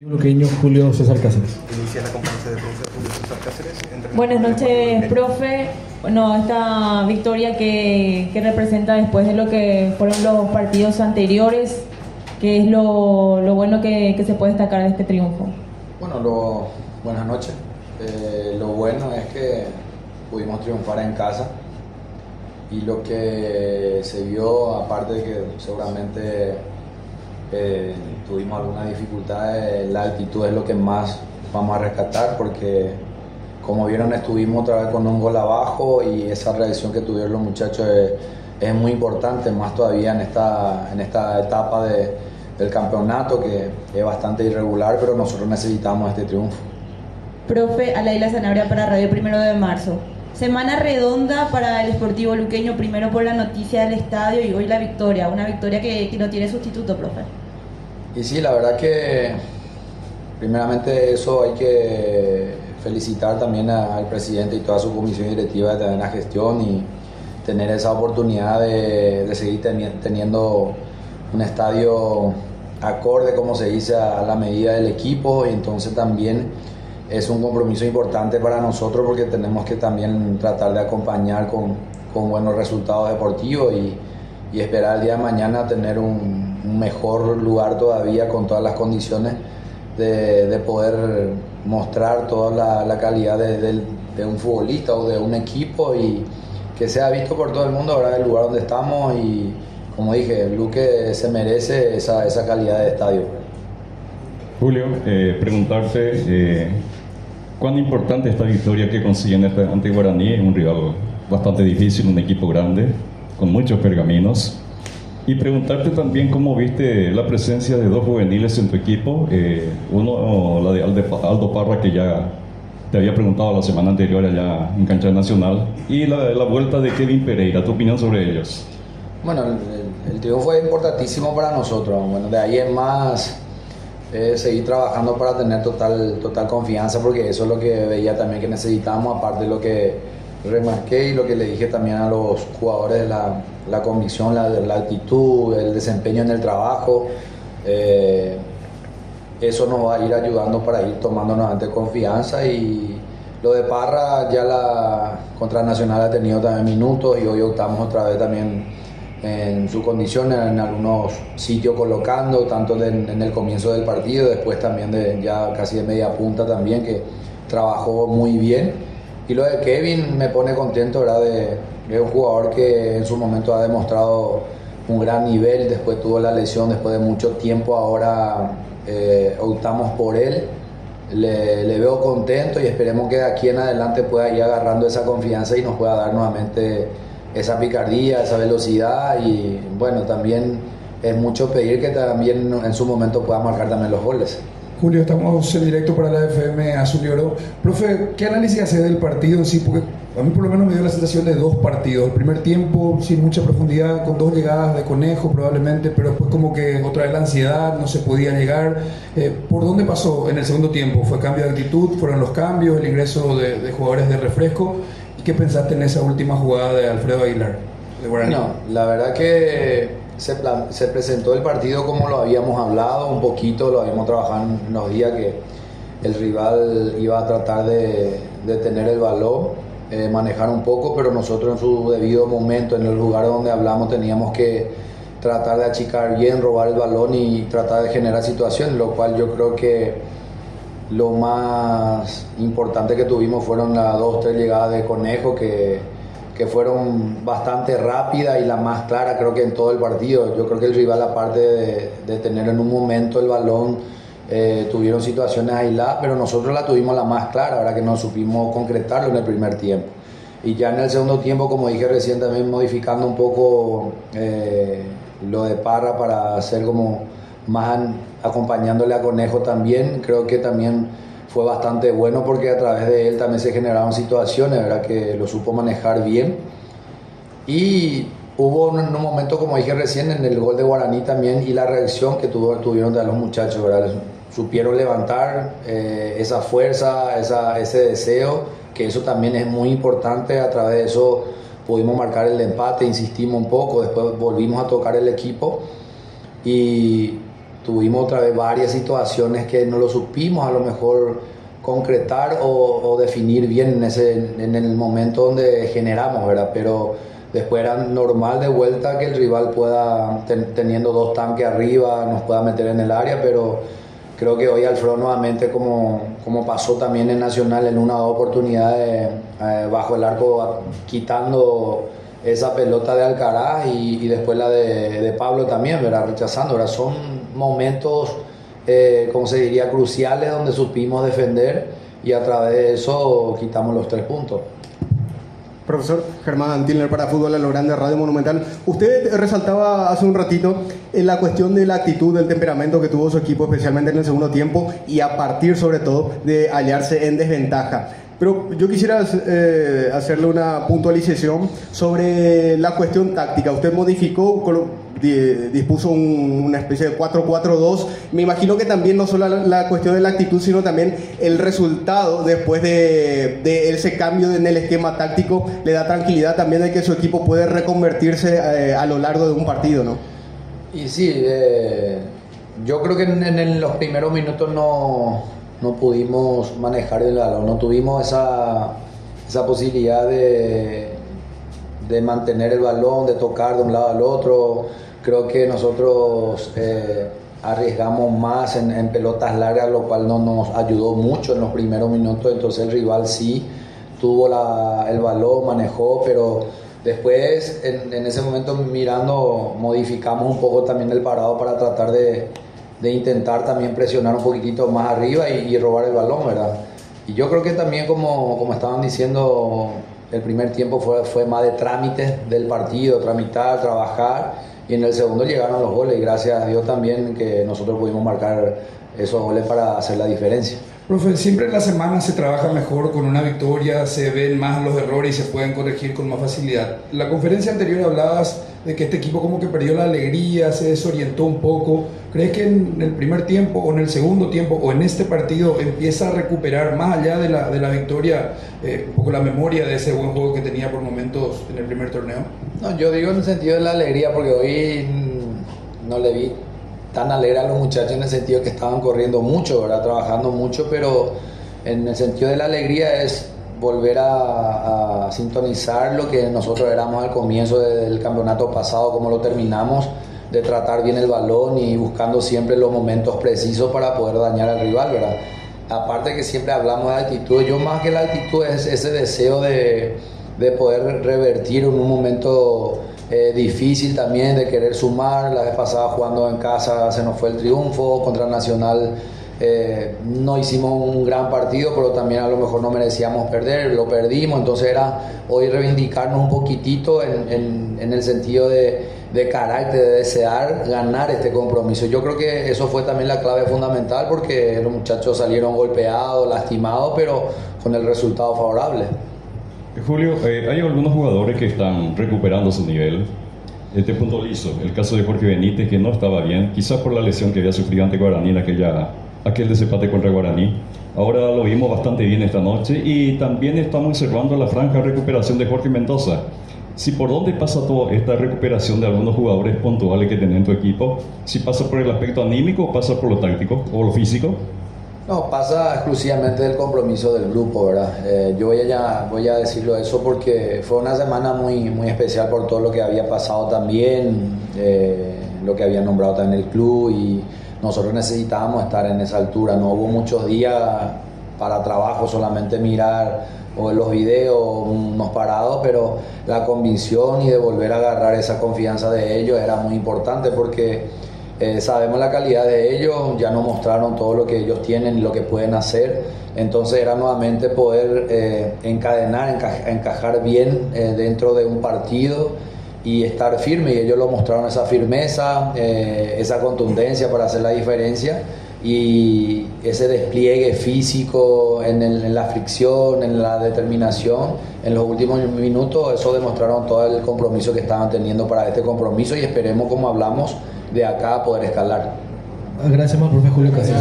Luqueño Julio César Cáceres. Inicia la conferencia de prensa de Julio César Cáceres. Buenas noches, profe. Bueno, esta victoria que representa después de lo que fueron los partidos anteriores, ¿qué es lo bueno que se puede destacar de este triunfo? Bueno, buenas noches. Lo bueno es que pudimos triunfar en casa y lo que se vio, aparte de que seguramente tuvimos alguna dificultad, la altitud es lo que más vamos a rescatar, porque como vieron estuvimos otra vez con un gol abajo y esa reacción que tuvieron los muchachos es muy importante, más todavía en esta etapa del campeonato, que es bastante irregular, pero nosotros necesitamos este triunfo. Profe, Alaila Zanabria para Radio 1 de Marzo. Semana redonda para el Sportivo Luqueño, primero por la noticia del estadio y hoy la victoria, una victoria que no tiene sustituto, profe. Y sí, la verdad que primeramente eso hay que felicitar también al presidente y toda su comisión directiva de tener la gestión y tener esa oportunidad de seguir teniendo un estadio acorde, como se dice, a la medida del equipo, y entonces también es un compromiso importante para nosotros porque tenemos que también tratar de acompañar con buenos resultados deportivos y esperar el día de mañana tener un mejor lugar todavía con todas las condiciones de poder mostrar toda la calidad de un futbolista o de un equipo y que sea visto por todo el mundo ahora el lugar donde estamos, y como dije, Luque se merece esa calidad de estadio. Julio, preguntarte cuán importante esta victoria que consiguen ante Guaraní, es un rival bastante difícil, un equipo grande, con muchos pergaminos, y preguntarte también cómo viste la presencia de dos juveniles en tu equipo, uno la de Aldo Parra, que ya te había preguntado la semana anterior allá en Cancha Nacional, y la vuelta de Kevin Pereira, tu opinión sobre ellos. Bueno, el triunfo fue importantísimo para nosotros. Bueno, de ahí en más seguir trabajando para tener total confianza, porque eso es lo que veía también que necesitábamos, aparte de lo que remarqué y lo que le dije también a los jugadores, la convicción, la actitud, el desempeño en el trabajo. Eso nos va a ir ayudando para ir tomando nuevamente confianza. Y lo de Parra, ya contra Nacional ha tenido también minutos y hoy optamos otra vez también en su condición en algunos sitios colocando, tanto en el comienzo del partido, después también ya casi de media punta también, que trabajó muy bien. Y lo de Kevin me pone contento, ¿verdad? De un jugador que en su momento ha demostrado un gran nivel, después tuvo la lesión después de mucho tiempo, ahora optamos por él. Le veo contento y esperemos que de aquí en adelante pueda ir agarrando esa confianza y nos pueda dar nuevamente esa picardía, esa velocidad, y bueno, también es mucho pedir que también en su momento pueda marcar también los goles. Julio, estamos en directo para la FM Azul y Oro. Profe, ¿qué análisis hace del partido en sí? Porque a mí por lo menos me dio la sensación de dos partidos. El primer tiempo sin mucha profundidad, con dos llegadas de Conejo probablemente, pero después como que otra vez la ansiedad, no se podía llegar. ¿Por dónde pasó en el segundo tiempo? ¿Fue cambio de actitud? ¿Fueron los cambios? ¿El ingreso de jugadores de refresco? ¿Y qué pensaste en esa última jugada de Alfredo Aguilar, de Guaraní? No, la verdad que se presentó el partido como lo habíamos hablado un poquito, lo habíamos trabajado en los días, que el rival iba a tratar de tener el balón, manejar un poco, pero nosotros en su debido momento, en el lugar donde hablamos, teníamos que tratar de achicar bien, robar el balón y tratar de generar situaciones, lo cual yo creo que lo más importante que tuvimos fueron las 2-3 llegadas de Conejo que fueron bastante rápidas y la más clara creo que en todo el partido. Yo creo que el rival, aparte de tener en un momento el balón, tuvieron situaciones aisladas, pero nosotros la tuvimos la más clara, ahora que no supimos concretarlo en el primer tiempo. Y ya en el segundo tiempo, como dije recién, también modificando un poco lo de Parra para hacer como más acompañándole a Conejo también, creo que también fue bastante bueno porque a través de él también se generaron situaciones, ¿verdad? Que lo supo manejar bien. Y hubo un momento, como dije recién, en el gol de Guaraní también, y la reacción que tuvieron de los muchachos, ¿verdad? Supieron levantar esa fuerza, ese deseo, que eso también es muy importante. A través de eso pudimos marcar el empate, insistimos un poco, después volvimos a tocar el equipo y tuvimos otra vez varias situaciones que no lo supimos a lo mejor concretar o definir bien en el momento donde generamos, ¿verdad? Pero después era normal de vuelta que el rival pueda, teniendo dos tanques arriba, nos pueda meter en el área, pero creo que hoy Alfredo nuevamente, como pasó también en Nacional, en una oportunidad bajo el arco, quitando esa pelota de Alcaraz y después la de Pablo también, ¿verdad? Rechazando, ¿verdad? Son momentos, como se diría, cruciales donde supimos defender y a través de eso quitamos los 3 puntos. Profesor Germán Tilner para Fútbol a lo Grande, Radio Monumental. Usted resaltaba hace un ratito en la cuestión de la actitud, del temperamento que tuvo su equipo, especialmente en el segundo tiempo y a partir sobre todo de hallarse en desventaja. Pero yo quisiera hacerle una puntualización sobre la cuestión táctica. Usted modificó, dispuso una especie de 4-4-2. Me imagino que también no solo la cuestión de la actitud, sino también el resultado después de ese cambio en el esquema táctico le da tranquilidad también de que su equipo puede reconvertirse a lo largo de un partido, ¿no? Y sí, yo creo que en los primeros minutos no pudimos manejar el balón, no tuvimos esa posibilidad de mantener el balón, de tocar de un lado al otro. Creo que nosotros arriesgamos más en pelotas largas, lo cual no nos ayudó mucho en los primeros minutos. Entonces el rival sí tuvo el balón, manejó, pero después en ese momento mirando modificamos un poco también el parado para tratar de intentar también presionar un poquitito más arriba y robar el balón, ¿verdad? Y yo creo que también como estaban diciendo, el primer tiempo fue más de trámites del partido, tramitar, trabajar, y en el segundo llegaron los goles y gracias a Dios también que nosotros pudimos marcar esos goles para hacer la diferencia. Profe, siempre en la semana se trabaja mejor con una victoria, se ven más los errores y se pueden corregir con más facilidad. En la conferencia anterior hablabas de que este equipo como que perdió la alegría, se desorientó un poco. ¿Crees que en el primer tiempo o en el segundo tiempo o en este partido empieza a recuperar más allá de la victoria un poco la memoria de ese buen juego que tenía por momentos en el primer torneo? No, yo digo en el sentido de la alegría porque hoy no le vi tan alegre a los muchachos en el sentido que estaban corriendo mucho, ¿verdad? Trabajando mucho, pero en el sentido de la alegría es volver a sintonizar lo que nosotros éramos al comienzo del campeonato pasado, como lo terminamos, de tratar bien el balón y buscando siempre los momentos precisos para poder dañar al rival, ¿verdad? Aparte que siempre hablamos de actitud, yo más que la actitud es ese deseo de poder revertir en un momento difícil también, de querer sumar. La vez pasada jugando en casa se nos fue el triunfo, contra Nacional no hicimos un gran partido, pero también a lo mejor no merecíamos perder, lo perdimos, entonces era hoy reivindicarnos un poquitito en el sentido de carácter, de desear ganar este compromiso. Yo creo que eso fue también la clave fundamental porque los muchachos salieron golpeados, lastimados, pero con el resultado favorable. Julio, hay algunos jugadores que están recuperando su nivel. Te puntualizo el caso de Jorge Benítez, que no estaba bien, quizás por la lesión que había sufrido ante Guaraní en aquel desempate contra Guaraní. Ahora lo vimos bastante bien esta noche y también estamos observando la franja recuperación de Jorge Mendoza. Si por dónde pasa toda esta recuperación de algunos jugadores puntuales que tenés en tu equipo, si pasa por el aspecto anímico o pasa por lo táctico o lo físico. No, pasa exclusivamente del compromiso del grupo, ¿verdad? Yo voy a decirlo eso porque fue una semana muy, muy especial por todo lo que había pasado también, lo que había nombrado también el club, y nosotros necesitábamos estar en esa altura. No hubo muchos días para trabajo, solamente mirar o los videos, unos parados, pero la convicción y de volver a agarrar esa confianza de ellos era muy importante porque sabemos la calidad de ellos, ya nos mostraron todo lo que ellos tienen y lo que pueden hacer, entonces era nuevamente poder encajar bien dentro de un partido y estar firme, y ellos lo mostraron, esa firmeza, esa contundencia para hacer la diferencia y ese despliegue físico en la fricción, en la determinación en los últimos minutos. Eso demostraron todo el compromiso que estaban teniendo para este compromiso y esperemos, como hablamos, de acá a poder escalar. Gracias, profe Julio Casillas.